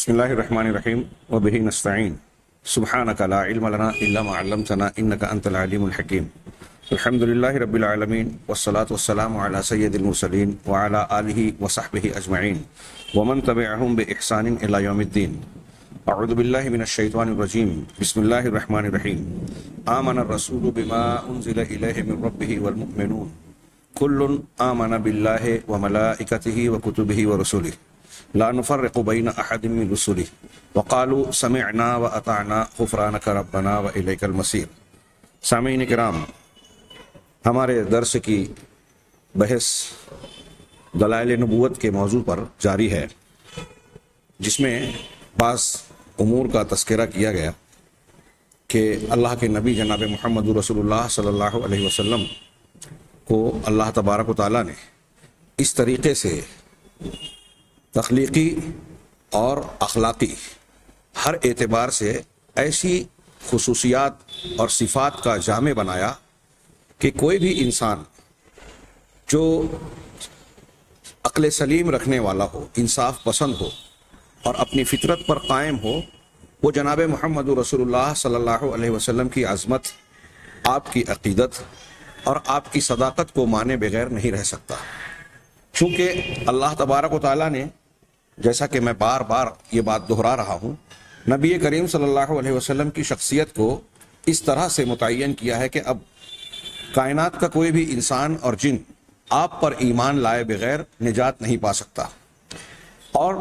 بسم اللہ الرحمن الرحیم وبہ نستعین سبحانک لا علم لنا الا ما علمتنا انک انت العلیم الحکیم الحمد للہ رب العالمین والصلاة والسلام علی سید المرسلین وعلی آلہ وصحبہ اجمعین ومن تبعہم بإحسان الی یوم الدین اعوذ باللہ من الشیطان الرجیم بسم اللہ الرحمن الرحیم آمن الرسول بما انزل الیہ من ربہ والمؤمنون کل آمن باللہ وملائکتہ وکتبہ ورسلہ لا نفرق بین احد من رسلہ وقالوا سمعنا واطعنا غفرانک ربنا والیک المصیر۔ سامعین کرام، ہمارے درس کی بحث دلائل نبوت کے موضوع پر جاری ہے، جس میں بعض امور کا تذکرہ کیا گیا کہ اللہ کے نبی جناب محمد رسول اللہ صلی اللہ علیہ وسلم کو اللہ تبارک و تعالیٰ نے اس طریقے سے تخلیقی اور اخلاقی ہر اعتبار سے ایسی خصوصیات اور صفات کا جامع بنایا کہ کوئی بھی انسان جو عقل سلیم رکھنے والا ہو، انصاف پسند ہو اور اپنی فطرت پر قائم ہو، وہ جناب محمد رسول اللہ صلی اللہ علیہ وسلم کی عظمت، آپ کی عقیدت اور آپ کی صداقت کو مانے بغیر نہیں رہ سکتا۔ چونکہ اللہ تبارک و تعالیٰ نے، جیسا کہ میں بار بار یہ بات دہرا رہا ہوں، نبی کریم صلی اللہ علیہ وسلم کی شخصیت کو اس طرح سے متعین کیا ہے کہ اب کائنات کا کوئی بھی انسان اور جن آپ پر ایمان لائے بغیر نجات نہیں پا سکتا، اور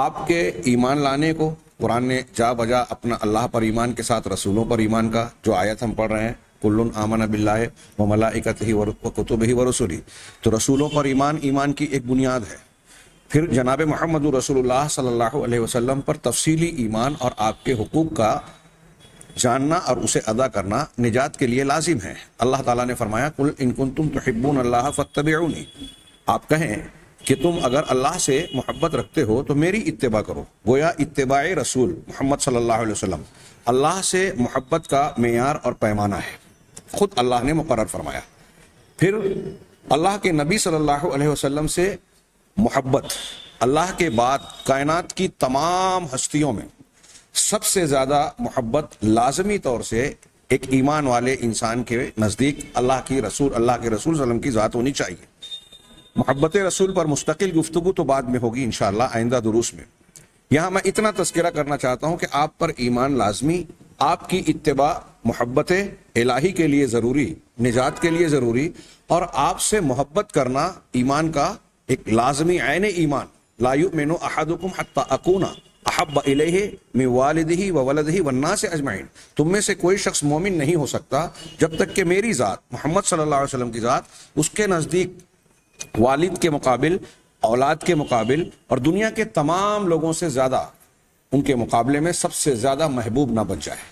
آپ کے ایمان لانے کو قرآن نے جا بجا اپنا اللہ پر ایمان کے ساتھ رسولوں پر ایمان کا جو آیت ہم پڑھ رہے ہیں، کل آمن باللہ وملائکتہ وکتبہ ورسلہ، تو رسولوں پر ایمان کی ایک بنیاد ہے۔ پھر جناب محمد رسول اللہ صلی اللہ علیہ وسلم پر تفصیلی ایمان اور آپ کے حقوق کا جاننا اور اسے ادا کرنا نجات کے لیے لازم ہے۔ اللہ تعالیٰ نے فرمایا، قل ان کنتم تحبون اللہ فاتبعونی، آپ کہیں کہ تم اگر اللہ سے محبت رکھتے ہو تو میری اتباع کرو۔ گویا اتباع رسول محمد صلی اللہ علیہ وسلم اللہ سے محبت کا معیار اور پیمانہ ہے، خود اللہ نے مقرر فرمایا۔ پھر اللہ کے نبی صلی اللہ علیہ وسلم سے محبت اللہ کے بعد کائنات کی تمام ہستیوں میں سب سے زیادہ محبت لازمی طور سے ایک ایمان والے انسان کے نزدیک اللہ کے رسول صلی اللہ علیہ وسلم کی ذات ہونی چاہیے۔ محبت رسول پر مستقل گفتگو تو بعد میں ہوگی انشاءاللہ آئندہ دروس میں۔ یہاں میں اتنا تذکرہ کرنا چاہتا ہوں کہ آپ پر ایمان لازمی، آپ کی اتباع محبت الہی کے لیے ضروری، نجات کے لیے ضروری، اور آپ سے محبت کرنا ایمان کا ایک لازمی عین ایمان۔ لا یؤمن احدکم حتی اکون احب الیہ من والدہ وولدہ والناس اجمعین، تم میں سے کوئی شخص مومن نہیں ہو سکتا جب تک کہ میری ذات محمد صلی اللہ علیہ وسلم کی ذات اس کے نزدیک والد کے مقابل، اولاد کے مقابل اور دنیا کے تمام لوگوں سے زیادہ، ان کے مقابلے میں سب سے زیادہ محبوب نہ بن جائے۔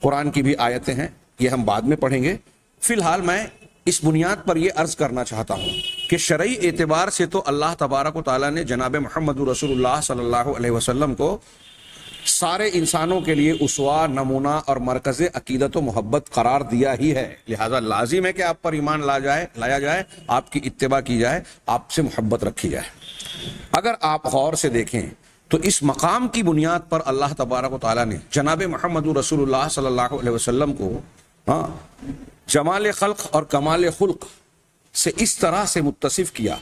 قرآن کی بھی آیتیں ہیں، یہ ہم بعد میں پڑھیں گے۔ فی الحال میں اس بنیاد پر یہ عرض کرنا چاہتا ہوں کہ شرعی اعتبار سے تو اللہ تبارک و تعالیٰ نے جناب محمد رسول اللہ صلی اللہ علیہ وسلم کو سارے انسانوں کے لیے اسوہ، نمونہ اور مرکز عقیدت و محبت قرار دیا ہی ہے، لہذا لازم ہے کہ آپ پر ایمان لایا جائے، آپ کی اتباع کی جائے، آپ سے محبت رکھی جائے۔ اگر آپ غور سے دیکھیں تو اس مقام کی بنیاد پر اللہ تبارک و تعالیٰ نے جناب محمد رسول اللہ صلی اللہ علیہ وسلم کو جمال خلق اور کمال خلق سے اس طرح سے متصف کیا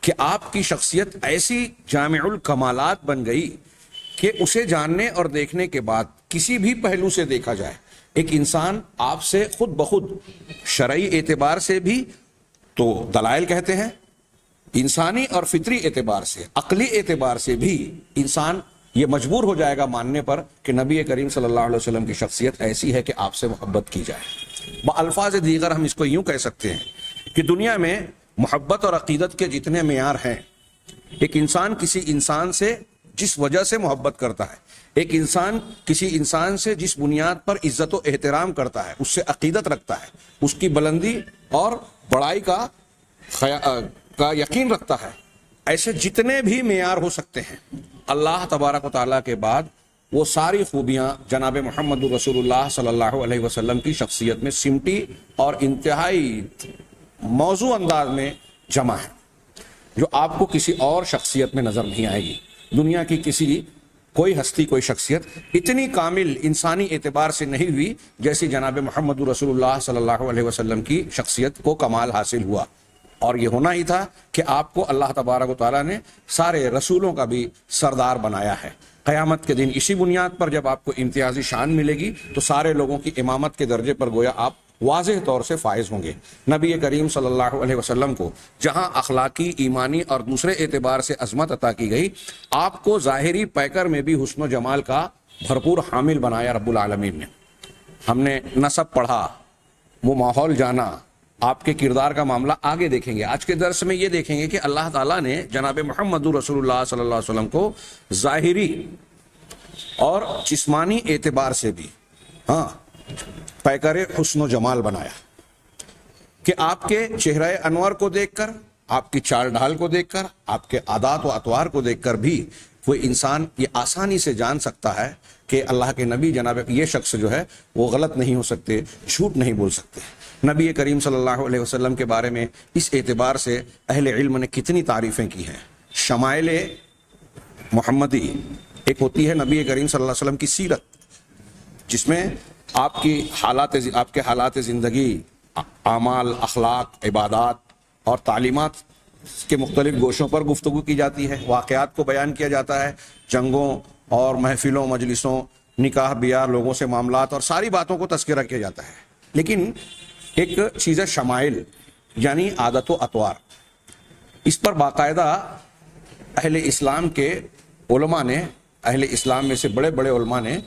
کہ آپ کی شخصیت ایسی جامع الکمالات بن گئی کہ اسے جاننے اور دیکھنے کے بعد کسی بھی پہلو سے دیکھا جائے، ایک انسان آپ سے خود بخود شرعی اعتبار سے بھی تو دلائل کہتے ہیں، انسانی اور فطری اعتبار سے، عقلی اعتبار سے بھی انسان یہ مجبور ہو جائے گا ماننے پر کہ نبی کریم صلی اللہ علیہ وسلم کی شخصیت ایسی ہے کہ آپ سے محبت کی جائے۔ بالفاظ دیگر ہم اس کو یوں کہہ سکتے ہیں کہ دنیا میں محبت اور عقیدت کے جتنے معیار ہیں، ایک انسان کسی انسان سے جس وجہ سے محبت کرتا ہے، ایک انسان کسی انسان سے جس بنیاد پر عزت و احترام کرتا ہے، اس سے عقیدت رکھتا ہے، اس کی بلندی اور بڑائی کا یقین رکھتا ہے، ایسے جتنے بھی معیار ہو سکتے ہیں، اللہ تبارک و تعالیٰ کے بعد وہ ساری خوبیاں جناب محمد رسول اللہ صلی اللہ علیہ وسلم کی شخصیت میں سمٹی اور انتہائی موضوع انداز میں جمع ہے، جو آپ کو کسی اور شخصیت میں نظر نہیں آئے گی۔ دنیا کی کسی کوئی ہستی کوئی شخصیت اتنی کامل انسانی اعتبار سے نہیں ہوئی جیسی جناب محمد رسول اللہ صلی اللہ علیہ وسلم کی شخصیت کو کمال حاصل ہوا. اور یہ ہونا ہی تھا کہ آپ کو اللہ تبارک و تعالیٰ نے سارے رسولوں کا بھی سردار بنایا ہے. قیامت کے دن اسی بنیاد پر جب آپ کو امتیازی شان ملے گی تو سارے لوگوں کی امامت کے درجے پر گویا آپ واضح طور سے فائز ہوں گے. نبی کریم صلی اللہ علیہ وسلم کو جہاں اخلاقی، ایمانی اور دوسرے اعتبار سے عظمت عطا کی گئی، آپ کو ظاہری پیکر میں بھی حسن و جمال کا بھرپور حامل بنایا رب العالمین نے. ہم نے نسب پڑھا، وہ ماحول جانا، آپ کے کردار کا معاملہ آگے دیکھیں گے. آج کے درس میں یہ دیکھیں گے کہ اللہ تعالیٰ نے جناب محمد رسول اللہ صلی اللہ علیہ وسلم کو ظاہری اور جسمانی اعتبار سے بھی پیکر حسن و جمال بنایا کہ آپ کے چہرہ انور کو دیکھ کر، آپ کی چال ڈھال کو دیکھ کر، آپ کے عادات و اطوار کو دیکھ کر بھی کوئی انسان یہ آسانی سے جان سکتا ہے کہ اللہ کے نبی جناب یہ شخص جو ہے وہ غلط نہیں ہو سکتے، جھوٹ نہیں بول سکتے. نبی کریم صلی اللہ علیہ وسلم کے بارے میں اس اعتبار سے اہل علم نے کتنی تعریفیں کی ہیں. شمائل محمدی ایک ہوتی ہے نبی کریم صلی اللہ علیہ وسلم کی سیرت، جس میں آپ کے حالات زندگی، اعمال، اخلاق، عبادات اور تعلیمات کے مختلف گوشوں پر گفتگو کی جاتی ہے. واقعات کو بیان کیا جاتا ہے، جنگوں اور محفلوں، مجلسوں، نکاح بیاہ، لوگوں سے معاملات اور ساری باتوں کو تذکرہ کیا جاتا ہے. لیکن ایک چیز ہے شمائل، یعنی عادت و اطوار. اس پر باقاعدہ اہل اسلام کے علماء نے، اہل اسلام میں سے بڑے بڑے علماء نے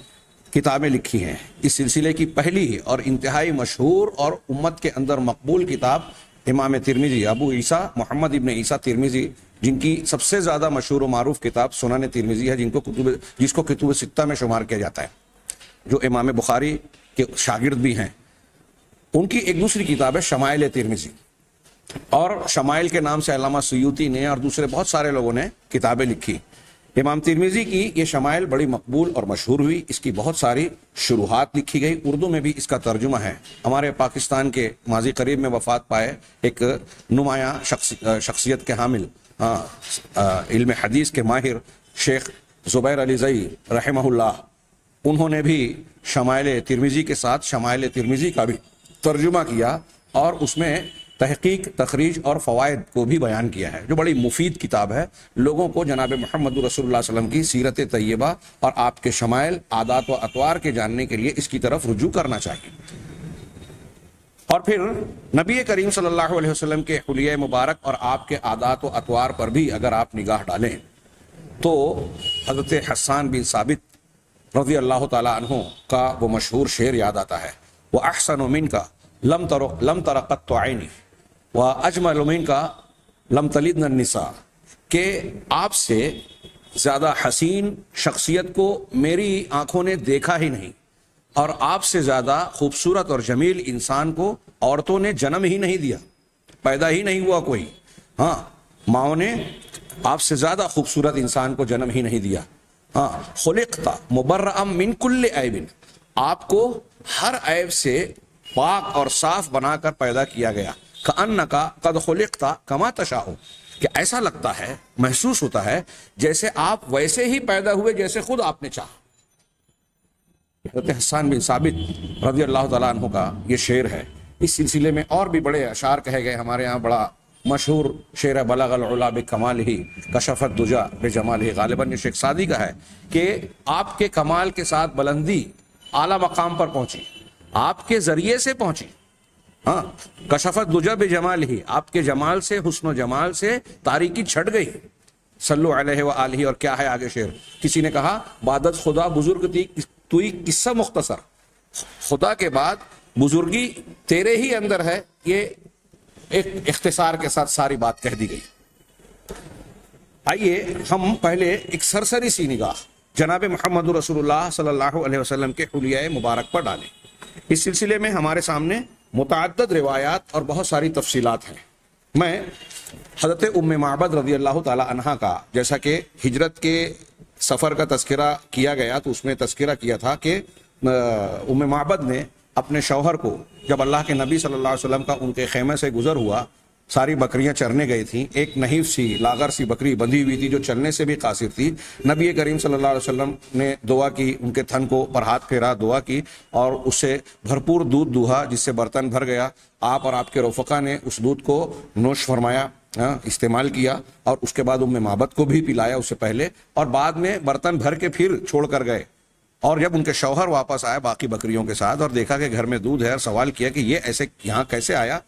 کتابیں لکھی ہیں. اس سلسلے کی پہلی اور انتہائی مشہور اور امت کے اندر مقبول کتاب امام ترمذی، ابو عیسیٰ محمد ابن عیسیٰ ترمذی، جن کی سب سے زیادہ مشہور و معروف کتاب سنن ترمذی ہے، جس کو کتب ستہ میں شمار کیا جاتا ہے، جو امام بخاری کے شاگرد بھی ہیں. ان کی ایک دوسری کتاب ہے شمائل ترمذی، اور شمائل کے نام سے علامہ سیوطی نے اور دوسرے بہت سارے لوگوں نے کتابیں لکھی. امام ترمذی کی یہ شمائل بڑی مقبول اور مشہور ہوئی. اس کی بہت ساری شروحات لکھی گئی، اردو میں بھی اس کا ترجمہ ہے. ہمارے پاکستان کے ماضی قریب میں وفات پائے ایک نمایاں شخصیت کے حامل، علم حدیث کے ماہر شیخ زبیر علی زئی رحمہ اللہ، انہوں نے بھی شمائل ترمذی کے ساتھ شمائل ترمذی کا بھی ترجمہ کیا اور اس میں تحقیق، تخریج اور فوائد کو بھی بیان کیا ہے، جو بڑی مفید کتاب ہے. لوگوں کو جناب محمد رسول اللہ صلی اللہ علیہ وسلم کی سیرت طیبہ اور آپ کے شمائل، عادات و اطوار کے جاننے کے لیے اس کی طرف رجوع کرنا چاہیے. اور پھر نبی کریم صلی اللہ علیہ وسلم کے حلیہ مبارک اور آپ کے عادات و اطوار پر بھی اگر آپ نگاہ ڈالیں تو حضرت حسان بن ثابت رضی اللہ تعالیٰ عنہ کا وہ مشہور شعر یاد آتا ہے، وَأَحْسَنُ مِنْكَ لَمْ تَرَ قَطُّ عَيْنِي وَأَجْمَلُ مِنْكَ لَمْ تَلِدْنَ النِّسَاء، کہ آپ سے زیادہ حسین شخصیت کو میری آنکھوں نے دیکھا ہی نہیں، اور آپ سے زیادہ خوبصورت اور جمیل انسان کو عورتوں نے جنم ہی نہیں دیا، پیدا ہی نہیں ہوا کوئی. ماؤں نے آپ سے زیادہ خوبصورت انسان کو جنم ہی نہیں دیا. خلقت مبرأ من کل عیب، آپ کو ہر عیب سے پاک اور صاف بنا کر پیدا کیا گیا. کأنک قد خلقت کما تشاء، کہ ایسا لگتا ہے، محسوس ہوتا ہے جیسے آپ ویسے ہی پیدا ہوئے جیسے خود آپ نے چاہا. حضرت حسان بن ثابت رضی اللہ تعالیٰ عنہ کا یہ شعر ہے. اس سلسلے میں اور بھی بڑے اشعار کہے گئے. ہمارے ہاں بڑا مشہور شعر بلغ العلا بکمالہ کشف الدجا بجمالہ، غالباً یہ شیخ سعدی کا ہے، کہ آپ کے کمال کے ساتھ بلندی اعلیٰ مقام پر پہنچی، آپ کے ذریعے سے پہنچی. کشف الدجا بجمالہ، آپ کے جمال سے، حسن و جمال سے تاریکی چھٹ گئی. صلو علیہ وآلہ. اور کیا ہے آگے شعر؟ کسی نے کہا بادت خدا بزرگ تھی توئی قصہ مختصر، خدا کے بعد بزرگی تیرے ہی اندر ہے. یہ ایک اختصار کے ساتھ ساری بات کہہ دی گئی. آئیے ہم پہلے ایک سرسری سی نگاہ جناب محمد رسول اللہ صلی اللہ علیہ وسلم کے حلیہ مبارک پر ڈالیں. اس سلسلے میں ہمارے سامنے متعدد روایات اور بہت ساری تفصیلات ہیں. میں حضرت ام معبد رضی اللہ تعالی عنہا کا، جیسا کہ ہجرت کے سفر کا تذکرہ کیا گیا تو اس میں تذکرہ کیا تھا کہ ام معبد نے اپنے شوہر کو، جب اللہ کے نبی صلی اللہ علیہ وسلم کا ان کے خیمے سے گزر ہوا ساری بکریاں چرنے گئی تھیں، ایک نحیف سی لاغر سی بکری بندھی ہوئی تھی جو چلنے سے بھی قاصر تھی. نبی کریم صلی اللہ علیہ وسلم نے دعا کی، ان کے تھن کو پر ہاتھ پھیرا، دعا کی اور اس سے بھرپور دودھ دوہا جس سے برتن بھر گیا. آپ اور آپ کے رفقا نے اس دودھ کو نوش فرمایا، استعمال کیا، اور اس کے بعد معبد کو بھی پلایا اس سے پہلے، اور بعد میں برتن بھر کے پھر چھوڑ کر گئے. اور جب ان کے شوہر واپس آئے باقی بکریوں کے ساتھ اور دیکھا کہ گھر میں دودھ ہے اور سوال کیا کہ یہ ایسے یہاں کیسے آیا،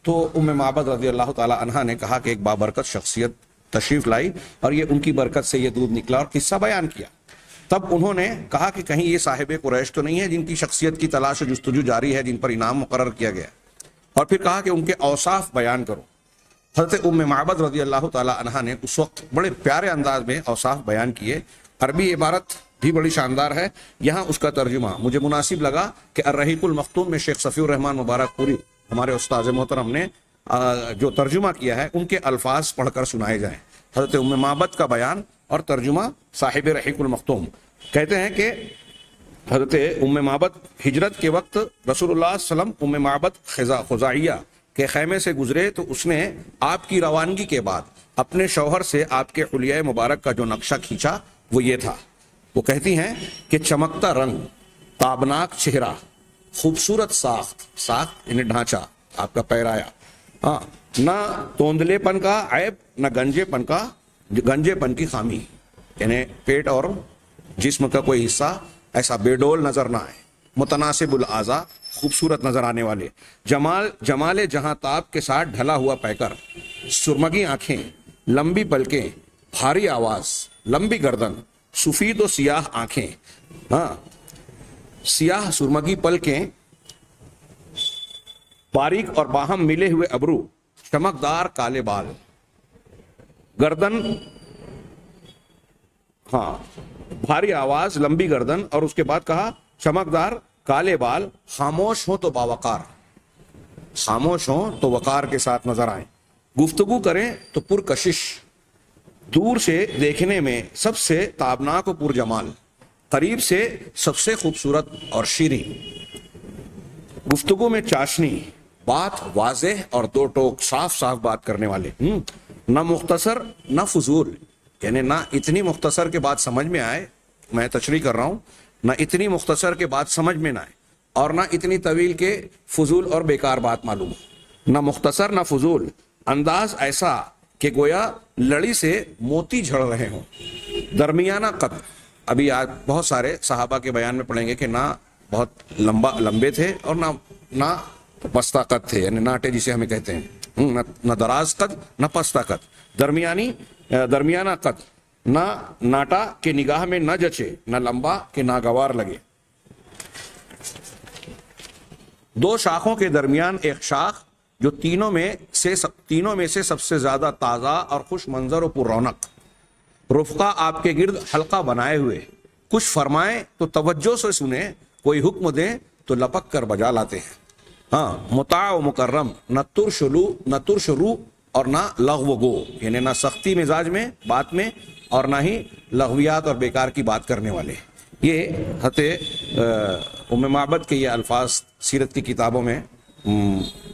تو معبد رضی اللہ تعالی عنہا نے کہا کہ ایک بابرکت شخصیت تشریف لائی اور یہ ان کی برکت سے یہ دودھ نکلا، اور قصہ بیان کیا. تب انہوں نے کہا کہ کہیں یہ صاحب قریش تو نہیں ہے جن کی شخصیت کی تلاش و جستجو جاری ہے، جن پر انعام مقرر کیا گیا. اور پھر کہا کہ ان کے اوصاف بیان کرو. حضرت معبد رضی اللہ تعالی عنہا نے اس وقت بڑے پیارے انداز میں اوصاف بیان کیے. عربی عبارت بھی بڑی شاندار ہے، یہاں اس کا ترجمہ مجھے مناسب لگا کہ الرحیق المختوم میں شیخ صفی الرحمان مبارک پوری ہمارے استاد محترم نے جو ترجمہ کیا ہے ان کے الفاظ پڑھ کر سنائے جائیں. حضرت معبد کا بیان اور ترجمہ صاحب رحیق المختوم. کہتے ہیں کہ حضرت معبد ہجرت کے وقت رسول اللہ صلی اللہ علیہ وسلم معبد خزاعیہ کے خیمے سے گزرے تو اس نے آپ کی روانگی کے بعد اپنے شوہر سے آپ کے حلیہ مبارک کا جو نقشہ کھینچا وہ یہ تھا. وہ کہتی ہیں کہ چمکتا رنگ، تابناک چہرہ، خوبصورت ساخت یعنی ڈھانچہ آپ کا پیرایا، نہ توندلے پن کا عیب، نہ گنجے پن کی خامی، یعنی پیٹ اور جسم کا کوئی حصہ ایسا بے ڈول نظر نہ آئے. متناسب الاعضاء، خوبصورت نظر آنے والے. جمال جہاں تاب کے ساتھ ڈھلا ہوا پیکر، سرمگی آنکھیں، لمبی پلکیں، بھاری آواز، لمبی گردن، سفید و سیاہ آنکھیں، سیاہ سرمگی پلکیں، باریک اور باہم ملے ہوئے ابرو، چمکدار کالے بال، گردن، بھاری آواز، لمبی گردن، اور اس کے بعد کہا چمکدار کالے بال. خاموش ہوں تو باوقار، خاموش ہوں تو وقار کے ساتھ نظر آئیں. گفتگو کریں تو پرکشش، دور سے دیکھنے میں سب سے تابناک و پرجمال، قریب سے سب سے خوبصورت اور شیریں. گفتگو میں چاشنی، بات واضح اور دو ٹوک، صاف بات کرنے والے. نہ مختصر نہ فضول، یعنی نہ اتنی مختصر کے بات سمجھ میں آئے، میں تشریح کر رہا ہوں، نہ اتنی مختصر کے بات سمجھ میں نہ آئے، اور نہ اتنی طویل کے فضول اور بیکار بات معلوم ہو. نہ مختصر نہ فضول، انداز ایسا کہ گویا لڑی سے موتی جھڑ رہے ہوں. درمیانہ قد، ابھی آج بہت سارے صحابہ کے بیان میں پڑھیں گے کہ نہ بہت لمبے تھے اور نہ پستہ قد تھے، یعنی ناٹے جسے ہمیں کہتے ہیں، نہ دراز قد نہ پستہ قد، درمیانہ قد، نہ ناٹا کے نگاہ میں نہ جچے، نہ لمبا کہ ناگوار لگے. دو شاخوں کے درمیان ایک شاخ جو تینوں میں سے سب سے زیادہ تازہ اور خوش منظر و پر رونق. رفقا آپ کے گرد حلقہ بنائے ہوئے، کچھ فرمائیں تو توجہ سے سنیں، کوئی حکم دیں تو لپک کر بجا لاتے ہیں. مطاع و مکرم، نہ ترش رو اور نہ لغو گو، یعنی نہ سختی مزاج میں بات میں اور نہ ہی لغویات اور بیکار کی بات کرنے والے. یہ حضرت معبد کے یہ الفاظ سیرت کی کتابوں میں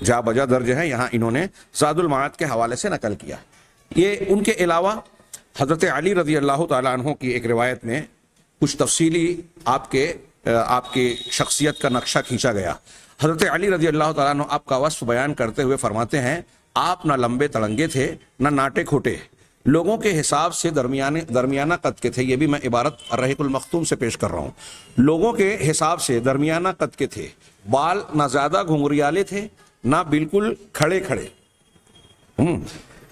جا بجا درج ہے، یہاں انہوں نے زاد المعاد کے حوالے سے نقل کیا. یہ ان کے علاوہ حضرت علی رضی اللہ تعالیٰ عنہ کی ایک روایت میں کچھ تفصیلی آپ کے شخصیت کا نقشہ کھینچا گیا. حضرت علی رضی اللہ تعالیٰ عنہ آپ کا وصف بیان کرتے ہوئے فرماتے ہیں، آپ نہ لمبے تڑنگے تھے نہ ناٹے کھوٹے، لوگوں کے حساب سے درمیانہ قد کے تھے. یہ بھی میں عبارت الرحیق المختوم سے پیش کر رہا ہوں. لوگوں کے حساب سے درمیانہ قد کے تھے، بال نہ زیادہ گھنگریالے تھے نہ بالکل کھڑے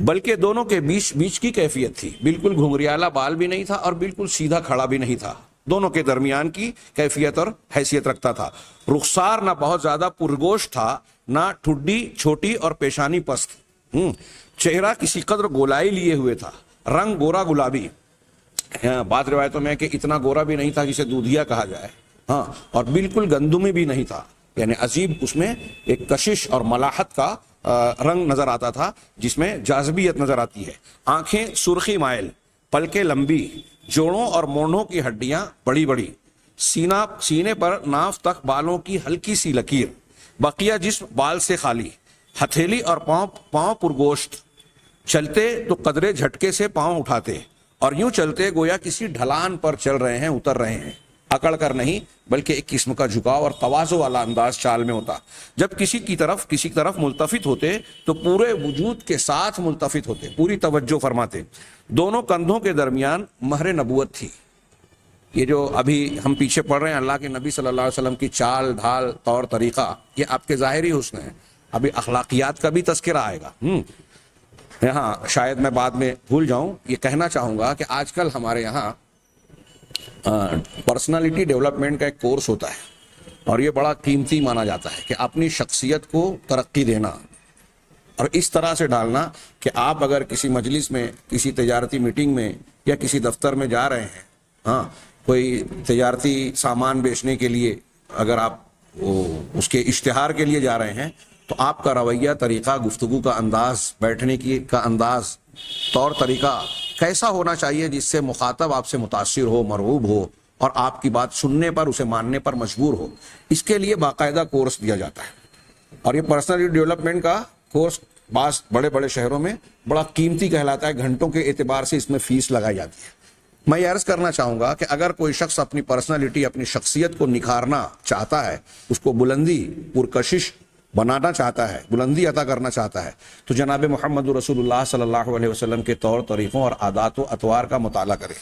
بلکہ دونوں کے بیچ کی کیفیت تھی. بالکل گھنگریالہ بال بھی نہیں تھا اور بالکل سیدھا کھڑا بھی نہیں تھا، دونوں کے درمیان کی کیفیت اور حیثیت رکھتا تھا. رخسار نہ بہت زیادہ پرگوش تھا، نہ ٹھڈی چھوٹی اور پیشانی پست. چہرہ کسی قدر گولائی لیے ہوئے تھا. رنگ گورا گلابی، بعض روایتوں میں کہ اتنا گورا بھی نہیں تھا جسے دودھیا کہا جائے، اور بالکل گندمی بھی نہیں تھا، یعنی عجیب اس میں ایک کشش اور ملاحت کا رنگ نظر آتا تھا جس میں جاذبیت نظر آتی ہے. آنکھیں سرخی مائل، پلکیں لمبی، جوڑوں اور مونڈھوں کی ہڈیاں بڑی بڑی، سینے پر ناف تک بالوں کی ہلکی سی لکیر، بقیہ جسم بال سے خالی. ہتھیلی اور پاؤں پرگوشت، چلتے تو قدرے جھٹکے سے پاؤں اٹھاتے اور یوں چلتے گویا کسی ڈھلان پر چل رہے ہیں، اتر رہے ہیں، اکڑ کر نہیں بلکہ ایک قسم کا جھکاؤ اور تواضع والا انداز چال میں ہوتا۔ جب کسی طرف ملتفت ہوتے تو پورے وجود کے ساتھ ملتفت ہوتے، پوری توجہ فرماتے۔ دونوں کندھوں کے درمیان مہر نبوت تھی۔ یہ جو ابھی ہم پیچھے پڑھ رہے ہیں اللہ کے نبی صلی اللہ علیہ وسلم کی چال ڈھال طور طریقہ، یہ آپ کے ظاہری حسن ہے، ابھی اخلاقیات کا بھی تذکرہ آئے گا۔ یہاں شاید میں بعد میں بھول جاؤں، یہ کہنا چاہوں گا کہ آج کل ہمارے یہاں پرسنالٹی ڈیولپمنٹ کا ایک کورس ہوتا ہے اور یہ بڑا قیمتی مانا جاتا ہے کہ اپنی شخصیت کو ترقی دینا اور اس طرح سے ڈالنا کہ آپ اگر کسی مجلس میں، کسی تجارتی میٹنگ میں یا کسی دفتر میں جا رہے ہیں، کوئی تجارتی سامان بیچنے کے لیے اگر آپ اس کے اشتہار کے لیے جا رہے ہیں تو آپ کا رویہ، طریقہ، گفتگو کا انداز، بیٹھنے کا انداز، طور طریقہ کیسا ہونا چاہیے جس سے مخاطب آپ سے متاثر ہو، مرغوب ہو اور آپ کی بات سننے پر، اسے ماننے پر مجبور ہو۔ اس کے لیے باقاعدہ کورس دیا جاتا ہے اور یہ پرسنالٹی ڈیولپمنٹ کا کورس بعض بڑے بڑے شہروں میں بڑا قیمتی کہلاتا ہے، گھنٹوں کے اعتبار سے اس میں فیس لگائی جاتی ہے۔ میں یہ عرض کرنا چاہوں گا کہ اگر کوئی شخص اپنی پرسنالٹی، اپنی شخصیت کو نکھارنا چاہتا ہے، اس کو بلندی، پرکشش بنانا چاہتا ہے، بلندی عطا کرنا چاہتا ہے، تو جناب محمد رسول اللہ صلی اللہ علیہ وسلم کے طور طریقوں اور عادات و اطوار کا مطالعہ کرے،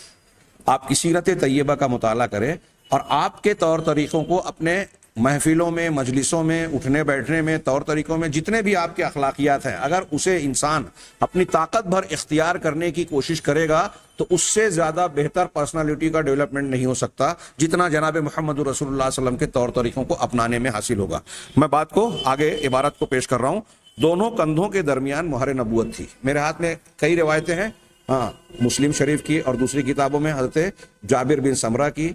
آپ کی سیرت طیبہ کا مطالعہ کرے اور آپ کے طور طریقوں کو اپنے محفلوں میں، مجلسوں میں، اٹھنے بیٹھنے میں، طور طریقوں میں جتنے بھی آپ کے اخلاقیات ہیں، اگر اسے انسان اپنی طاقت بھر اختیار کرنے کی کوشش کرے گا تو اس سے زیادہ بہتر پرسنالٹی کا ڈیولپمنٹ نہیں ہو سکتا جتنا جناب محمد رسول اللہ صلی اللہ علیہ وسلم کے طور طریقوں کو اپنانے میں حاصل ہوگا۔ میں بات کو آگے، عبارت کو پیش کر رہا ہوں۔ دونوں کندھوں کے درمیان مہر نبوت تھی۔ میرے ہاتھ میں کئی روایتیں ہیں، مسلم شریف کی اور دوسری کتابوں میں حضرت جابر بن سمرہ کی،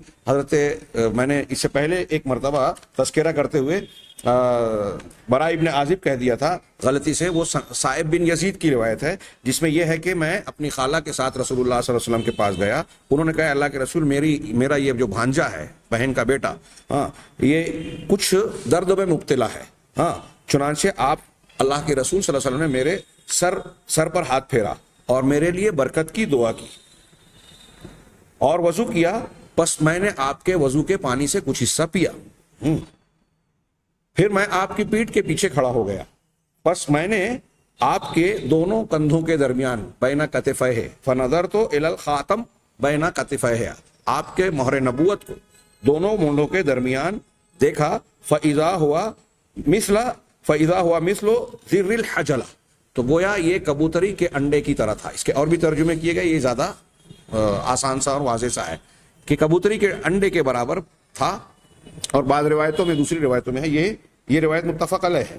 میں نے اس سے پہلے ایک مرتبہ تذکرہ کرتے ہوئے برا ابن عازب کہہ دیا تھا غلطی سے، وہ صائب بن یزید کی روایت ہے جس میں یہ ہے کہ میں اپنی خالہ کے ساتھ رسول اللہ صلی اللہ علیہ وسلم کے پاس گیا، انہوں نے کہا اللہ کے رسول میرا یہ جو بھانجا ہے، بہن کا بیٹا، یہ کچھ درد میں مبتلا ہے، چنانچہ آپ اللہ کے رسول صلی اللہ علیہ وسلم نے میرے سر پر ہاتھ پھیرا اور میرے لیے برکت کی دعا کی اور وضو کیا، پس میں نے آپ کے وضو کے پانی سے کچھ حصہ پیا، پھر میں آپ کی پیٹھ کے پیچھے کھڑا ہو گیا، پس میں نے آپ کے دونوں کندھوں کے درمیان بین کتفیہ فنظرت الی الخاتم بین کتفیہ، آپ کے مہر نبوت کو دونوں مونڈوں کے درمیان دیکھا، فاذا ہوا مثل ذر الحجلہ، تو گویا یہ کبوتری کے انڈے کی طرح تھا۔ اس کے اور بھی ترجمے کیے گئے، یہ زیادہ آسان سا اور واضح سا ہے کہ کبوتری کے انڈے کے برابر تھا، اور بعض روایتوں میں، دوسری روایتوں میں ہے، یہ روایت متفق علیہ ہے،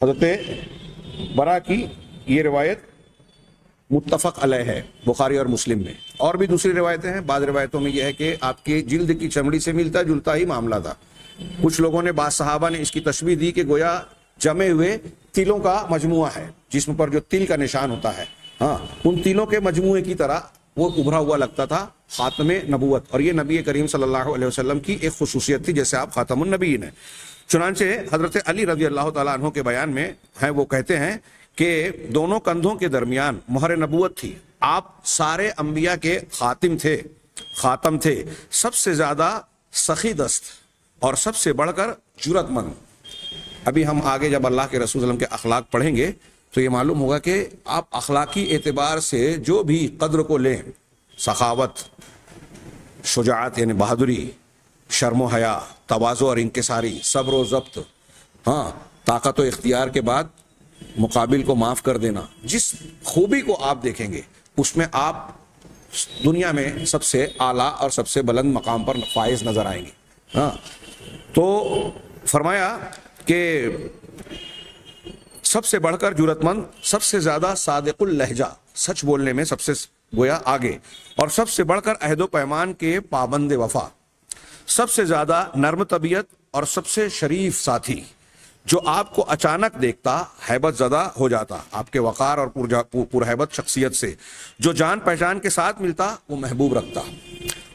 حضرت برا کی یہ روایت متفق علیہ ہے بخاری اور مسلم میں۔ اور بھی دوسری روایتیں ہیں، بعض روایتوں میں یہ ہے کہ آپ کی جلد کی چمڑی سے ملتا جلتا ہی معاملہ تھا۔ کچھ لوگوں نے، بعض صحابہ نے اس کی تشبیہ دی کہ گویا جمے ہوئے تلوں کا مجموعہ ہے، جسم پر جو تل کا نشان ہوتا ہے، ان تلوں کے مجموعے کی طرح وہ ابھرا ہوا لگتا تھا، خاتم نبوت، اور یہ نبی کریم صلی اللہ علیہ وسلم کی ایک خصوصیت تھی، جیسے آپ خاتم النبیین ہیں۔ چنانچہ حضرت علی رضی اللہ تعالیٰ عنہ کے بیان میں ہے، وہ کہتے ہیں کہ دونوں کندھوں کے درمیان مہر نبوت تھی، آپ سارے انبیاء کے خاتم تھے، سب سے زیادہ سخی دست اور سب سے بڑھ کر جرأت مند۔ ابھی ہم آگے جب اللہ کے رسول صلی اللہ علیہ وسلم کے اخلاق پڑھیں گے تو یہ معلوم ہوگا کہ آپ اخلاقی اعتبار سے جو بھی قدر کو لیں، سخاوت، شجاعت یعنی بہادری، شرم و حیا، تواضع اور انکساری، صبر و ضبط، طاقت و اختیار کے بعد مقابل کو معاف کر دینا، جس خوبی کو آپ دیکھیں گے اس میں آپ دنیا میں سب سے اعلیٰ اور سب سے بلند مقام پر فائز نظر آئیں گے۔ تو فرمایا کہ سب سے بڑھ کر جرأت مند، سب سے زیادہ صادق اللہجہ، سچ بولنے میں سب سے گویا آگے، اور سب سے بڑھ کر عہد و پیمان کے پابند وفا، سب سے زیادہ نرم طبیعت اور سب سے شریف ساتھی، جو آپ کو اچانک دیکھتا ہیبت زدہ ہو جاتا آپ کے وقار اور پرہیبت شخصیت سے، جو جان پہچان کے ساتھ ملتا وہ محبوب رکھتا،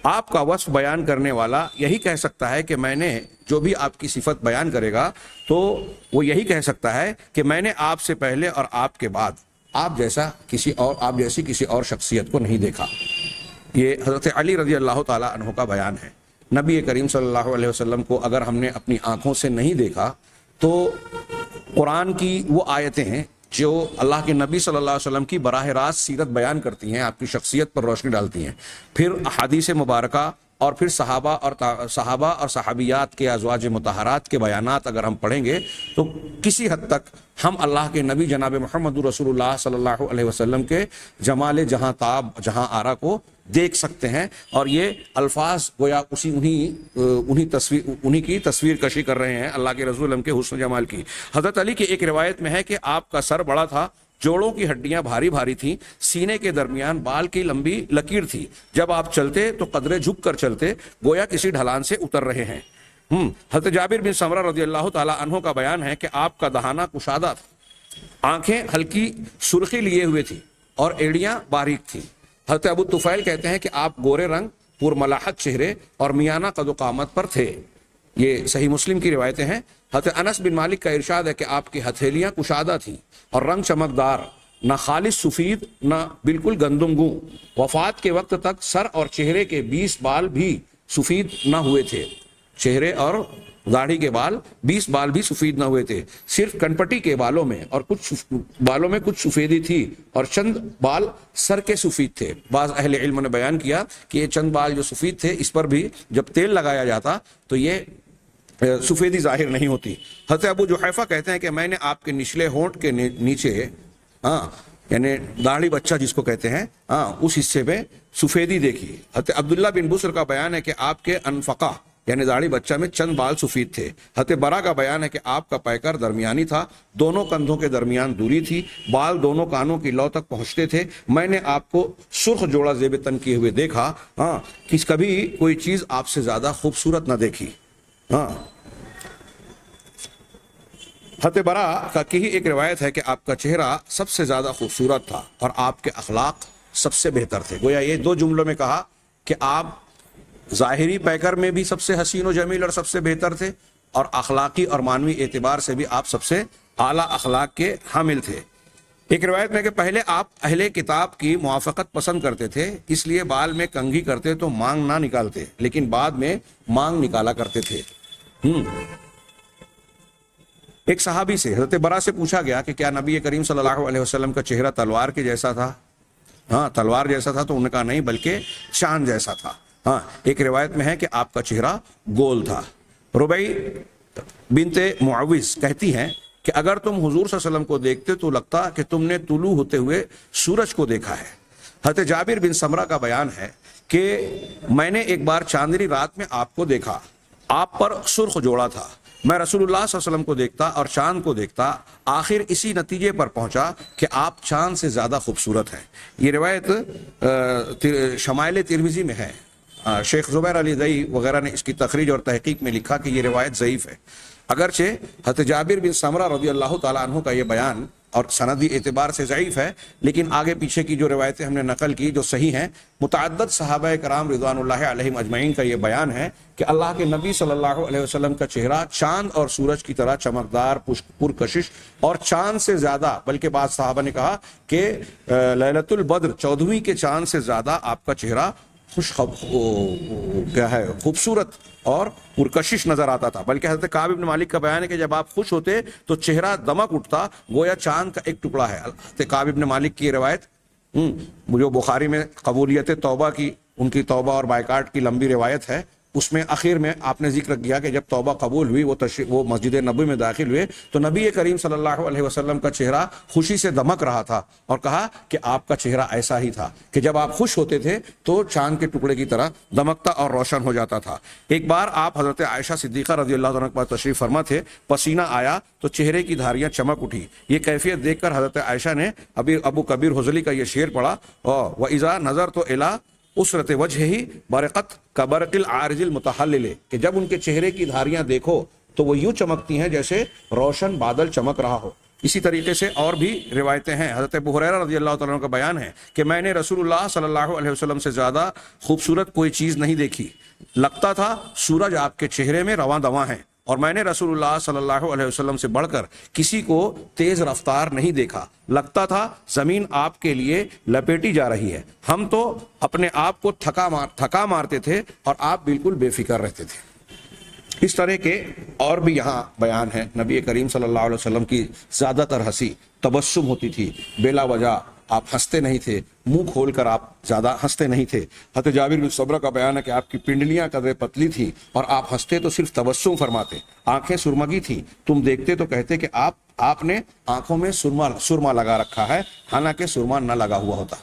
آپ کا وصف بیان کرنے والا یہی کہہ سکتا ہے کہ میں نے جو بھی آپ کی صفت بیان کرے گا تو وہ یہی کہہ سکتا ہے کہ میں نے آپ سے پہلے اور آپ کے بعد آپ جیسی کسی اور شخصیت کو نہیں دیکھا۔ یہ حضرت علی رضی اللہ تعالیٰ عنہ کا بیان ہے۔ نبی کریم صلی اللہ علیہ وسلم کو اگر ہم نے اپنی آنکھوں سے نہیں دیکھا تو قرآن کی وہ آیتیں ہیں جو اللہ کے نبی صلی اللہ علیہ وسلم کی براہ راست سیرت بیان کرتی ہیں، آپ کی شخصیت پر روشنی ڈالتی ہیں، پھر احادیث مبارکہ اور پھر صحابہ اور صحابیات کے ازواج مطہرات کے بیانات اگر ہم پڑھیں گے تو کسی حد تک ہم اللہ کے نبی جناب محمد رسول اللہ صلی اللہ علیہ وسلم کے جمال جہاں تاب جہاں آرا کو دیکھ سکتے ہیں، اور یہ الفاظ گویا انہی کی تصویر کشی کر رہے ہیں اللہ کے رسول کے حسن جمال کی۔ حضرت علی کی ایک روایت میں ہے کہ آپ کا سر بڑا تھا، جوڑوں کی ہڈیاں بھاری بھاری تھیں، سینے کے درمیان بال کی لمبی لکیر تھی، جب آپ چلتے تو قدرے جھک کر چلتے گویا کسی ڈھلان سے اتر رہے ہیں۔ حضرت جابر بن سمرہ رضی اللہ تعالی عنہ کا بیان ہے کہ آپ کا دہانہ کشادہ تھا، آنکھیں ہلکی سرخی لیے ہوئے تھی اور ایڑیاں باریک تھیں۔ حضرت ابو طفیل کہتے ہیں کہ آپ گورے رنگ، پرملاحت چہرے اور میانہ قد و قامت پر تھے۔ یہ صحیح مسلم کی روایتیں ہیں۔ حضرت انس بن مالک کا ارشاد ہے کہ آپ کی ہتھیلیاں کشادہ تھیں اور رنگ چمکدار، نہ خالص سفید نہ بالکل گندم گوں۔ وفات کے وقت تک سر اور چہرے کے 20 بال بھی سفید نہ ہوئے تھے، چہرے اور داڑھی کے بال 20 بال بھی سفید نہ ہوئے تھے، صرف کنپٹی کے بالوں میں اور کچھ بالوں میں کچھ سفیدی تھی اور چند بال سر کے سفید تھے۔ بعض اہل علم نے بیان کیا کہ یہ چند بال جو سفید تھے اس پر بھی جب تیل لگایا جاتا تو یہ سفیدی ظاہر نہیں ہوتی۔ حضرت ابو جحیفہ کہتے ہیں کہ میں نے آپ کے نچلے ہونٹ کے نیچے یعنی داڑھی بچہ جس کو کہتے ہیں اس حصے میں سفیدی دیکھی۔ حضرت عبداللہ بن بسر کا بیان ہے کہ آپ کے انفقہ یعنی داڑھی بچہ میں چند بال سفید تھے۔ حضرت برا کا بیان ہے کہ آپ کا پیکر درمیانی تھا، دونوں کندھوں کے درمیان دوری تھی، بال دونوں کانوں کی لو تک پہنچتے تھے۔ میں نے آپ کو سرخ جوڑا زیب تن کیے ہوئے دیکھا، کبھی کوئی چیز آپ سے زیادہ خوبصورت نہ دیکھی۔ حضرت برا کی ہی ایک روایت ہے کہ آپ کا چہرہ سب سے زیادہ خوبصورت تھا اور آپ کے اخلاق سب سے بہتر تھے۔ گویا یہ دو جملوں میں کہا کہ آپ ظاہری پیکر میں بھی سب سے حسین و جمیل اور سب سے بہتر تھے، اور اخلاقی اور معنوی اعتبار سے بھی آپ سب سے اعلیٰ اخلاق کے حامل تھے۔ ایک روایت میں کہ پہلے آپ اہل کتاب کی موافقت پسند کرتے تھے، اس لیے بال میں کنگھی کرتے تو مانگ نہ نکالتے، لیکن بعد میں مانگ نکالا کرتے تھے۔ ایک صحابی سے حضرت برا سے پوچھا گیا کہ کیا نبی کریم صلی اللہ علیہ وسلم کا چہرہ تلوار کے جیسا تھا؟ تلوار جیسا تھا تو انہوں نے کہا نہیں بلکہ چاند جیسا تھا۔ ایک روایت میں ہے کہ آپ کا چہرہ گول تھا۔ ربیع بنت معوذ کہتی ہیں کہ اگر تم حضور صلی اللہ علیہ وسلم کو دیکھتے تو لگتا کہ تم نے طلوع ہوتے ہوئے سورج کو دیکھا ہے۔ حضرت جابر بن سمرہ کا بیان ہے کہ میں نے ایک بار چاندنی رات میں آپ کو دیکھا، آپ پر سرخ جوڑا تھا، میں رسول اللہ صلی اللہ علیہ وسلم کو دیکھتا اور چاند کو دیکھتا، آخر اسی نتیجے پر پہنچا کہ آپ چاند سے زیادہ خوبصورت ہیں۔ یہ روایت شمائل ترمذی میں ہے۔ شیخ زبیر علی دئی وغیرہ نے اس کی تخریج اور تحقیق میں لکھا کہ یہ روایت ضعیف ہے، اگرچہ حضرت جابر بن سمرہ رضی اللہ تعالیٰ عنہ کا یہ بیان اور سندی اعتبار سے ضعیف ہے، لیکن آگے پیچھے کی جو روایتیں ہم نے نقل کی جو صحیح ہیں، متعدد صحابہ کرام رضوان اللہ علیہم اجمعین کا یہ بیان ہے کہ اللہ کے نبی صلی اللہ علیہ وسلم کا چہرہ چاند اور سورج کی طرح چمکدار، پرکشش اور چاند سے زیادہ، بلکہ بعض صحابہ نے کہا کہ لیلۃ البدر 14ویں کے چاند سے زیادہ آپ کا چہرہ خوبصورت اور پرکشش نظر آتا تھا۔ بلکہ حضرت کعب بن مالک کا بیان ہے کہ جب آپ خوش ہوتے تو چہرہ دمک اٹھتا گویا چاند کا ایک ٹکڑا ہے۔ حضرت کعب بن مالک کی روایت جو بخاری میں قبولیت توبہ کی، ان کی توبہ اور بائیکاٹ کی لمبی روایت ہے، اس میں آخر میں آپ نے ذکر کیا کہ جب توبہ قبول ہوئی وہ مسجد نبوی میں داخل ہوئے تو نبی کریم صلی اللہ علیہ وسلم کا چہرہ خوشی سے دمک رہا تھا، اور کہا کہ آپ کا چہرہ ایسا ہی تھا کہ جب آپ خوش ہوتے تھے تو چاند کے ٹکڑے کی طرح دمکتا اور روشن ہو جاتا تھا۔ ایک بار آپ حضرت عائشہ صدیقہ رضی اللہ عنہا کے پاس تشریف فرما تھے، پسینہ آیا تو چہرے کی دھاریاں چمک اٹھی۔ یہ کیفیت دیکھ کر حضرت عائشہ نے ابو کبیر حضلی کا یہ شعر پڑھا، وَإِذَا نَظَرْتُ إِلَىٰ اسرت وجہ ہی برقت کبرق العارج المتحلل، کہ جب ان کے چہرے کی دھاریاں دیکھو تو وہ یوں چمکتی ہیں جیسے روشن بادل چمک رہا ہو۔ اسی طریقے سے اور بھی روایتیں ہیں. حضرت ابو ہریرہ رضی اللہ تعالیٰ عنہ کا بیان ہے کہ میں نے رسول اللہ صلی اللہ علیہ وسلم سے زیادہ خوبصورت کوئی چیز نہیں دیکھی. لگتا تھا سورج آپ کے چہرے میں رواں دواں ہے، اور میں نے رسول اللہ صلی اللہ علیہ وسلم سے بڑھ کر کسی کو تیز رفتار نہیں دیکھا. لگتا تھا زمین آپ کے لیے لپیٹی جا رہی ہے. ہم تو اپنے آپ کو تھکا مارتے تھے اور آپ بالکل بے فکر رہتے تھے. اس طرح کے اور بھی یہاں بیان ہے. نبی کریم صلی اللہ علیہ وسلم کی زیادہ تر ہنسی تبسم ہوتی تھی، بلا وجہ آپ ہنستے نہیں تھے، منہ کھول کر آپ زیادہ ہنستے نہیں تھے. حضرت جابر بن سمرہ کا بیان ہے کہ آپ کی پنڈلیاں قدرے پتلی تھی اور آپ ہنستے تو صرف تبسم فرماتے. آنکھیں سرمگی تھی، تم دیکھتے تو کہتے کہ آپ نے آنکھوں میں سرما لگا رکھا ہے، حالانکہ سرما نہ لگا ہوا ہوتا.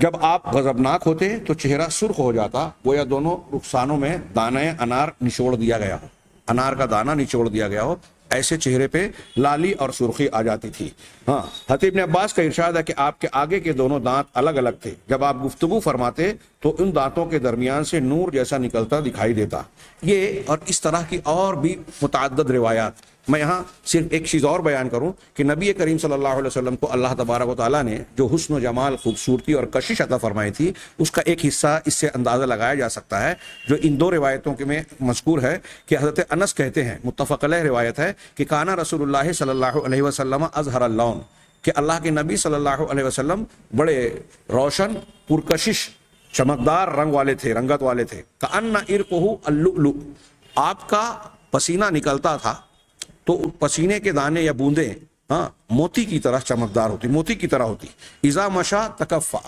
جب آپ غضبناک ہوتے تو چہرہ سرخ ہو جاتا، گویا دونوں رخسانوں میں دانہ انار نچوڑ دیا گیا ہو، انار کا دانہ نچوڑ دیا گیا ہو. ایسے چہرے پہ لالی اور سرخی آ جاتی تھی. ہاں، حضرت ابن عباس کا ارشاد ہے کہ آپ کے آگے کے دونوں دانت الگ الگ تھے. جب آپ گفتگو فرماتے تو ان دانتوں کے درمیان سے نور جیسا نکلتا دکھائی دیتا. یہ اور اس طرح کی اور بھی متعدد روایات. میں یہاں صرف ایک چیز اور بیان کروں کہ نبی کریم صلی اللہ علیہ وسلم کو اللہ تبارک و تعالیٰ نے جو حسن و جمال، خوبصورتی اور کشش عطا فرمائی تھی، اس کا ایک حصہ اس سے اندازہ لگایا جا سکتا ہے جو ان دو روایتوں کے میں مذکور ہے کہ حضرت انس کہتے ہیں، متفق علیہ روایت ہے کہ کانا رسول اللہ صلی اللہ علیہ وسلم اظہر اللون، کہ اللہ کے نبی صلی اللہ علیہ وسلم بڑے روشن، پرکشش، چمکدار رنگ والے تھے، رنگت والے تھے. کأن ارقہ اللؤلؤ، آپ کا پسینہ نکلتا تھا تو پسینے کے دانے یا بوندیں موتی کی طرح چمکدار ہوتی، موتی کی طرح ہوتی. اذا مشا تکفا،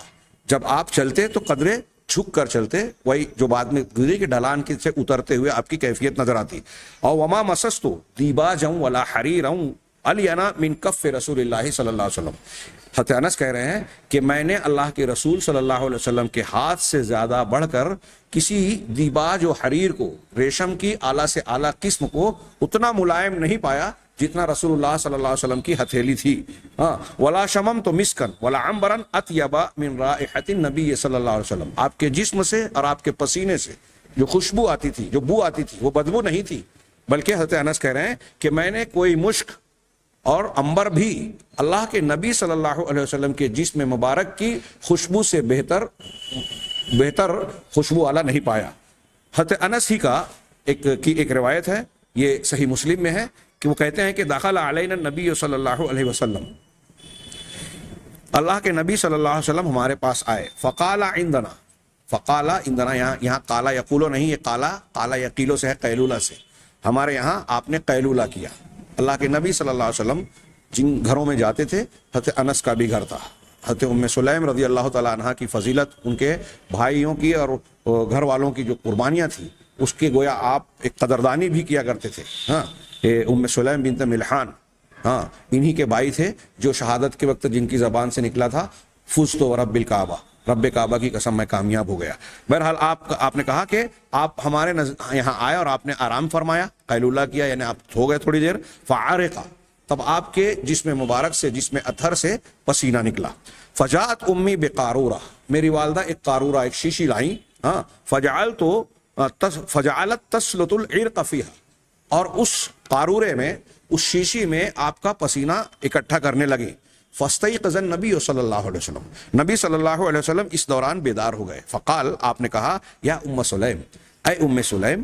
جب آپ چلتے تو قدرے جھک کر چلتے، وہی جو بعد میں گزری کے ڈھلان کے سے اترتے ہوئے آپ کی کیفیت نظر آتی. اور وما مسستو دیباجا ولا حریرا الینا من کف رسول اللہ صلی اللہ علیہ وسلم. حضرت انس کہہ رہے ہیں کہ میں نے اللہ کے رسول صلی اللہ علیہ وسلم کے ہاتھ سے زیادہ بڑھ کر کسی دیباج و حریر کو، ریشم کی اعلیٰ سے اعلیٰ قسم کو اتنا ملائم نہیں پایا جتنا رسول اللہ صلی اللہ علیہ وسلم کی ہتھیلی تھی. ولا شمم تو مسکن ولا عنبرن اطیب من رائحۃ النبی صلی اللہ علیہ وسلم، آپ کے جسم سے اور آپ کے پسینے سے جو خوشبو آتی تھی، جو بو آتی تھی، وہ بدبو نہیں تھی، بلکہ حضرت انس کہہ رہے ہیں کہ میں نے کوئی مشک اور عنبر بھی اللہ کے نبی صلی اللہ علیہ وسلم کے جسم مبارک کی خوشبو سے بہتر خوشبو والا نہیں پایا. حضرت انس ہی کا ایک روایت ہے، یہ صحیح مسلم میں ہے کہ وہ کہتے ہیں کہ دخل علینا النبی صلی اللہ علیہ وسلم، اللہ کے نبی صلی اللہ علیہ وسلم ہمارے پاس آئے. فقال عندنا، یہاں قالا یقولو نہیں، یہ قالا یقیلو سے ہے، قیلولہ سے. ہمارے یہاں آپ نے قیلولہ کیا. اللہ کے نبی صلی اللہ علیہ وسلم جن گھروں میں جاتے تھے، حضرت انس کا بھی گھر تھا. حضرت ام سلیم رضی اللہ تعالیٰ عنہ کی فضیلت، ان کے بھائیوں کی اور گھر والوں کی جو قربانیاں تھیں، اس کے گویا آپ ایک قدردانی بھی کیا کرتے تھے. ام سلیم بنت ملحان، انہی کے بھائی تھے جو شہادت کے وقت جن کی زبان سے نکلا تھا فزت ورب الکعبہ، رب کعبہ کی قسم میں کامیاب ہو گیا. بہرحال آپ نے کہا کہ آپ ہمارے یہاں آئے اور آپ نے آرام فرمایا، قیلولہ کیا، یعنی آپ سو گئے تھوڑی دیر. فعرقا، تب آپ کے جسم مبارک سے، جسم اطہر سے پسینہ نکلا. فجاءت امی بقارورہ، میری والدہ ایک قارورہ، ایک شیشی لائیں. فجعلت تسلط العرق فیہا، اور اس قارورے میں، اس شیشی میں آپ کا پسینہ اکٹھا کرنے لگے. فاستيقظ النبی صلی اللہ علیہ وسلم، نبی صلی اللہ علیہ وسلم اس دوران بیدار ہو گئے. فقال، آپ نے کہا، یا ام سلیم، اے ام سلیم،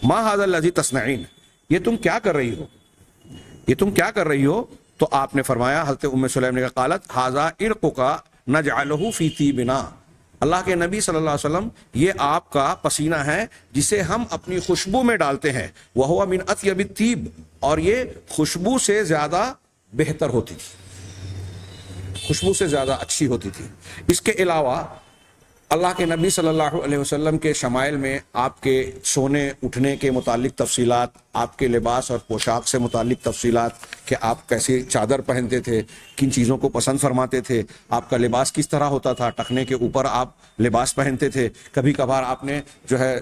ما هذا الذي تصنعين، یہ تم کیا کر رہی ہو، یہ تم کیا کر رہی ہو؟ تو آپ نے فرمایا، حضرت ام سلیم نے کہا، قالت هذا عرقك نجعله في طيبنا، اللہ کے نبی صلی اللہ علیہ وسلم، یہ آپ کا پسینہ ہے جسے ہم اپنی خوشبو میں ڈالتے ہیں. وهو من اطيب الطيب، اور یہ خوشبو سے زیادہ بہتر ہوتی تھی، خوشبو سے زیادہ اچھی ہوتی تھی. اس کے علاوہ اللہ کے نبی صلی اللہ علیہ وسلم کے شمائل میں آپ کے سونے اٹھنے کے متعلق تفصیلات، آپ کے لباس اور پوشاک سے متعلق تفصیلات، کہ آپ کیسی چادر پہنتے تھے، کن چیزوں کو پسند فرماتے تھے، آپ کا لباس کس طرح ہوتا تھا، ٹخنے کے اوپر آپ لباس پہنتے تھے، کبھی کبھار آپ نے جو ہے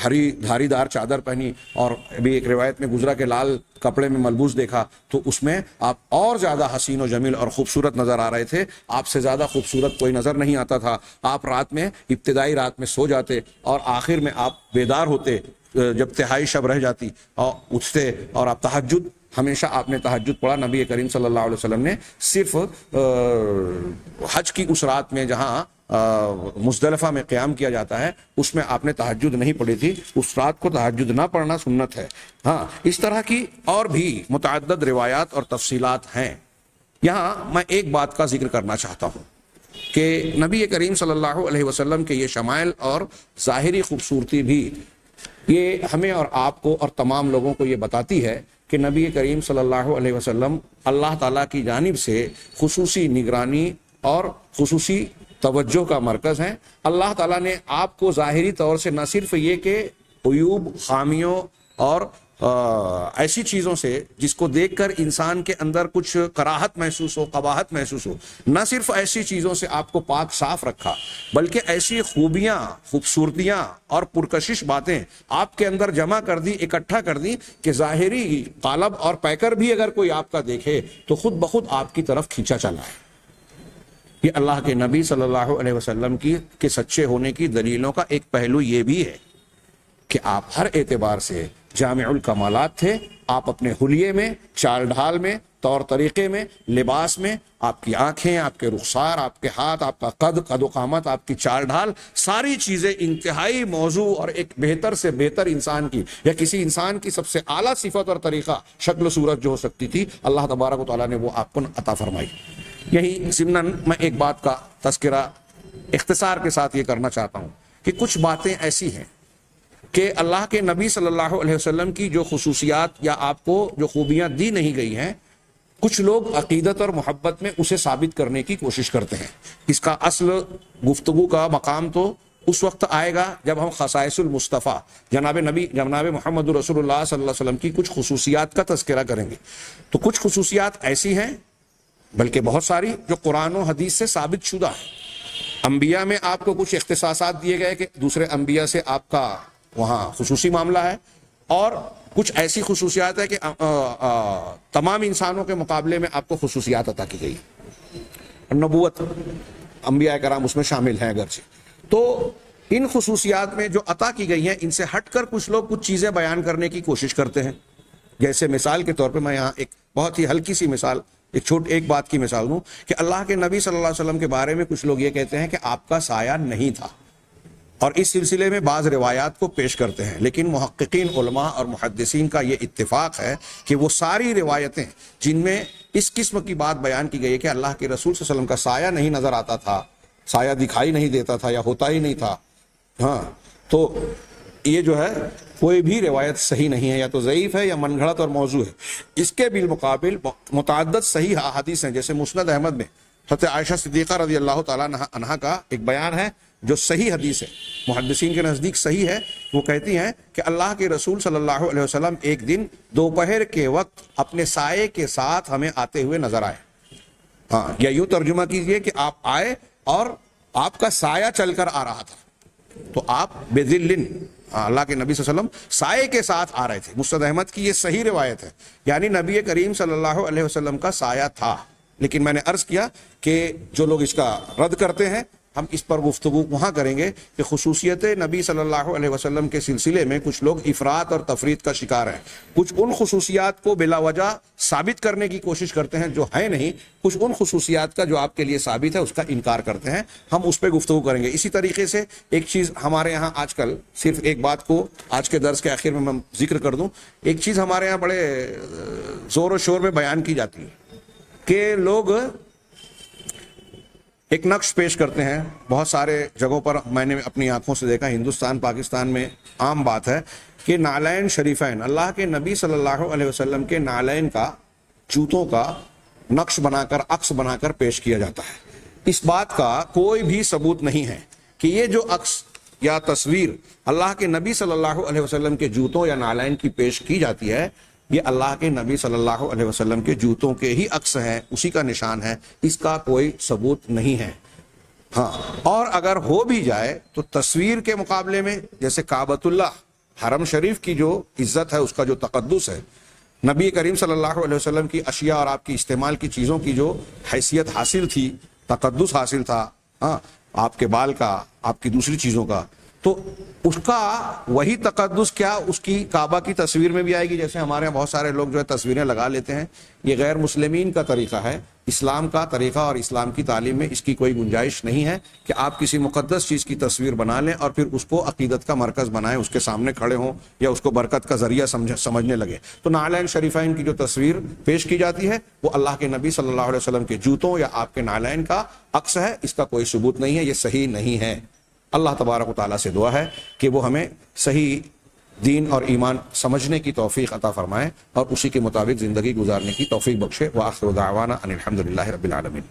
ہری دھاری دار چادر پہنی، اور ابھی ایک روایت میں گزرا کہ لال کپڑے میں ملبوس دیکھا، تو اس میں آپ اور زیادہ حسین و جمیل اور خوبصورت نظر آ رہے تھے. آپ سے زیادہ خوبصورت کوئی نظر نہیں آتا تھا. آپ رات میں، ابتدائی رات میں سو جاتے اور آخر میں آپ بیدار ہوتے جب تہائی شب رہ جاتی، اور اٹھتے اور آپ تہجد ہمیشہ آپ نے تہجد پڑھا. نبی کریم صلی اللہ علیہ وسلم نے صرف حج کی اس رات میں جہاں مزدلفہ میں قیام کیا جاتا ہے اس میں آپ نے تہجد نہیں پڑھی تھی. اس رات کو تہجد نہ پڑھنا سنت ہے. ہاں اس طرح کی اور بھی متعدد روایات اور تفصیلات ہیں. یہاں میں ایک بات کا ذکر کرنا چاہتا ہوں کہ نبی کریم صلی اللہ علیہ وسلم کے یہ شمائل اور ظاہری خوبصورتی بھی یہ ہمیں اور آپ کو اور تمام لوگوں کو یہ بتاتی ہے کہ نبی کریم صلی اللہ علیہ وسلم اللہ تعالیٰ کی جانب سے خصوصی نگرانی اور خصوصی توجہ کا مرکز ہیں. اللہ تعالیٰ نے آپ کو ظاہری طور سے نہ صرف یہ کہ عیوب، خامیوں اور ایسی چیزوں سے جس کو دیکھ کر انسان کے اندر کچھ کراہت محسوس ہو، قباحت محسوس ہو، نہ صرف ایسی چیزوں سے آپ کو پاک صاف رکھا بلکہ ایسی خوبیاں، خوبصورتیاں اور پرکشش باتیں آپ کے اندر جمع کر دی، اکٹھا کر دی کہ ظاہری قالب اور پیکر بھی اگر کوئی آپ کا دیکھے تو خود بخود آپ کی طرف کھینچا چلا ہے. یہ اللہ کے نبی صلی اللہ علیہ وسلم کے سچے ہونے کی دلیلوں کا ایک پہلو یہ بھی ہے کہ آپ ہر اعتبار سے جامع الکمالات تھے. آپ اپنے حلیے میں، چال ڈھال میں، طور طریقے میں، لباس میں، آپ کی آنکھیں، آپ کے رخسار، آپ کے ہاتھ، آپ کا قد و قامت، آپ کی چال ڈھال، ساری چیزیں انتہائی موضوع اور ایک بہتر سے بہتر انسان کی یا کسی انسان کی سب سے اعلیٰ صفت اور طریقہ، شکل و صورت جو ہو سکتی تھی، اللہ تبارک و تعالیٰ نے وہ آپ کو عطا فرمائی. یہی ضمناً میں ایک بات کا تذکرہ اختصار کے ساتھ یہ کرنا چاہتا ہوں کہ کچھ باتیں ایسی ہیں کہ اللہ کے نبی صلی اللہ علیہ وسلم کی جو خصوصیات یا آپ کو جو خوبیاں دی نہیں گئی ہیں، کچھ لوگ عقیدت اور محبت میں اسے ثابت کرنے کی کوشش کرتے ہیں. اس کا اصل گفتگو کا مقام تو اس وقت آئے گا جب ہم خصائص المصطفیٰ جناب محمد رسول اللہ صلی اللہ علیہ وسلم کی کچھ خصوصیات کا تذکرہ کریں گے. تو کچھ خصوصیات ایسی ہیں، بلکہ بہت ساری، جو قرآن و حدیث سے ثابت شدہ ہیں. انبیاء میں آپ کو کچھ اختصاصات دیے گئے کہ دوسرے انبیاء سے آپ کا وہاں خصوصی معاملہ ہے، اور کچھ ایسی خصوصیات ہے کہ تمام انسانوں کے مقابلے میں آپ کو خصوصیات عطا کی گئی. نبوت، انبیاء کرام اس میں شامل ہیں اگرچہ. تو ان خصوصیات میں جو عطا کی گئی ہیں ان سے ہٹ کر کچھ لوگ کچھ چیزیں بیان کرنے کی کوشش کرتے ہیں. جیسے مثال کے طور پہ میں یہاں ایک بہت ہی ہلکی سی مثال، ایک بات کی مثال دوں کہ اللہ کے نبی صلی اللہ علیہ وسلم کے بارے میں کچھ لوگ یہ کہتے ہیں کہ آپ کا سایہ نہیں تھا، اور اس سلسلے میں بعض روایات کو پیش کرتے ہیں. لیکن محققین، علماء اور محدثین کا یہ اتفاق ہے کہ وہ ساری روایتیں جن میں اس قسم کی بات بیان کی گئی ہے کہ اللہ کے رسول صلی اللہ علیہ وسلم کا سایہ نہیں نظر آتا تھا، سایہ دکھائی نہیں دیتا تھا یا ہوتا ہی نہیں تھا، ہاں، تو یہ جو ہے کوئی بھی روایت صحیح نہیں ہے، یا تو ضعیف ہے یا من گھڑت اور موضوع ہے. اس کے بالمقابل متعدد صحیح احادیث ہیں. جیسے مسند احمد میں حضرت عائشہ صدیقہ رضی اللہ تعالیٰ عنہا کا ایک بیان ہے جو صحیح حدیث ہے، محدثین کے نزدیک صحیح ہے. وہ کہتی ہیں کہ اللہ کے رسول صلی اللہ علیہ وسلم ایک دن دوپہر کے وقت اپنے سائے کے ساتھ ہمیں آتے ہوئے نظر آئے. ہاں، یا یوں ترجمہ کیجئے کہ آپ آئے اور آپ کا سایہ چل کر آ رہا تھا. تو آپ بذلن، اللہ کے نبی صلی اللہ علیہ وسلم سائے کے ساتھ آ رہے تھے. مسند احمد کی یہ صحیح روایت ہے، یعنی نبی کریم صلی اللہ علیہ وسلم کا سایہ تھا. لیکن میں نے عرض کیا کہ جو لوگ اس کا رد کرتے ہیں، ہم اس پر گفتگو وہاں کریں گے کہ خصوصیت نبی صلی اللہ علیہ وسلم کے سلسلے میں کچھ لوگ افراط اور تفریط کا شکار ہیں. کچھ ان خصوصیات کو بلا وجہ ثابت کرنے کی کوشش کرتے ہیں جو ہے نہیں، کچھ ان خصوصیات کا جو آپ کے لیے ثابت ہے اس کا انکار کرتے ہیں. ہم اس پہ گفتگو کریں گے. اسی طریقے سے ایک چیز ہمارے یہاں آج کل، صرف ایک بات کو آج کے درس کے آخر میں ذکر کر دوں، ایک چیز ہمارے یہاں بڑے زور و شور میں بیان کی جاتی ہے کہ لوگ ایک نقش پیش کرتے ہیں. بہت سارے جگہوں پر میں نے اپنی آنکھوں سے دیکھا، ہندوستان، پاکستان میں عام بات ہے کہ نعلین شریفین، اللہ کے نبی صلی اللہ علیہ وسلم کے نعلین کا، جوتوں کا نقش بنا کر، عکس بنا کر پیش کیا جاتا ہے. اس بات کا کوئی بھی ثبوت نہیں ہے کہ یہ جو عکس یا تصویر اللہ کے نبی صلی اللہ علیہ وسلم کے جوتوں یا نعلین کی پیش کی جاتی ہے، یہ اللہ کے نبی صلی اللہ علیہ وسلم کے جوتوں کے ہی عکس ہیں، اسی کا نشان ہے. اس کا کوئی ثبوت نہیں ہے. ہاں، اور اگر ہو بھی جائے تو تصویر کے مقابلے میں، جیسے کعبۃ اللہ، حرم شریف کی جو عزت ہے، اس کا جو تقدس ہے، نبی کریم صلی اللہ علیہ وسلم کی اشیاء اور آپ کی استعمال کی چیزوں کی جو حیثیت حاصل تھی، تقدس حاصل تھا، ہاں، آپ کے بال کا، آپ کی دوسری چیزوں کا، تو اس کا وہی تقدس کیا اس کی کعبہ کی تصویر میں بھی آئے گی؟ جیسے ہمارے یہاں بہت سارے لوگ جو ہے تصویریں لگا لیتے ہیں، یہ غیر مسلمین کا طریقہ ہے، اسلام کا طریقہ اور اسلام کی تعلیم میں اس کی کوئی گنجائش نہیں ہے کہ آپ کسی مقدس چیز کی تصویر بنا لیں اور پھر اس کو عقیدت کا مرکز بنائیں، اس کے سامنے کھڑے ہوں یا اس کو برکت کا ذریعہ سمجھنے لگے۔ تو نعلین شریفین کی جو تصویر پیش کی جاتی ہے وہ اللہ کے نبی صلی اللہ علیہ وسلم کے جوتوں یا آپ کے نعلین کا عکس ہے، اس کا کوئی ثبوت نہیں ہے، یہ صحیح نہیں ہے۔ اللہ تبارک و تعالیٰ سے دعا ہے کہ وہ ہمیں صحیح دین اور ایمان سمجھنے کی توفیق عطا فرمائے اور اسی کے مطابق زندگی گزارنے کی توفیق بخشے۔ وآخر دعوانا ان الحمدللہ رب العالمین۔